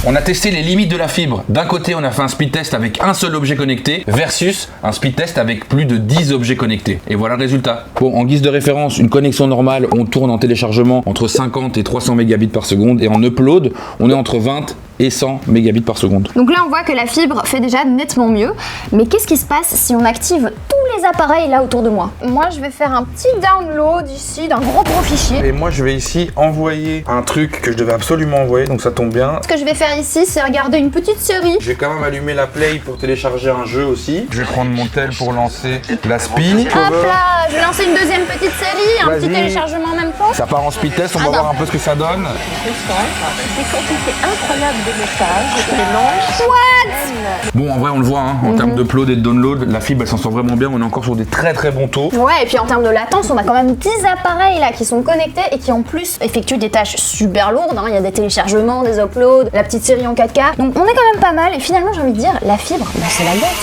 On a testé les limites de la fibre. D'un côté, on a fait un speed test avec un seul objet connecté versus un speed test avec plus de 10 objets connectés. Et voilà le résultat. Bon, en guise de référence, une connexion normale, on tourne en téléchargement entre 50 et 300 mégabits par seconde et en upload, on est entre 20 et 100 mégabits par seconde. Donc là, on voit que la fibre fait déjà nettement mieux. Mais qu'est-ce qui se passe si on active tous les appareils là autour de moi? Moi, je vais faire un petit download ici d'un gros fichier. Et moi je vais ici envoyer un truc que je devais absolument envoyer, donc ça tombe bien. Ce que je vais faire ici, c'est regarder une petite série. Je vais quand même allumer la Play pour télécharger un jeu aussi. Je vais prendre mon tel pour lancer la SPI. Hop là, je vais lancer une deuxième petite série, un petit Vas-y. téléchargement en même temps. Ça part en speed test, on va voir un peu ce que ça donne. Des quantités incroyables de messages, des langues. Bon, en vrai, on le voit, hein, en termes d'upload et de download, la fibre, elle s'en sort vraiment bien. On est encore sur des très bons taux. Ouais, et puis en termes de latence, on a quand même 10 appareils là qui sont connectés et qui en plus effectuent des tâches super lourdes. Il y a des téléchargements, des uploads, la petite série en 4K. Donc on est quand même pas mal et finalement, j'ai envie de dire, la fibre, bah, c'est la bête.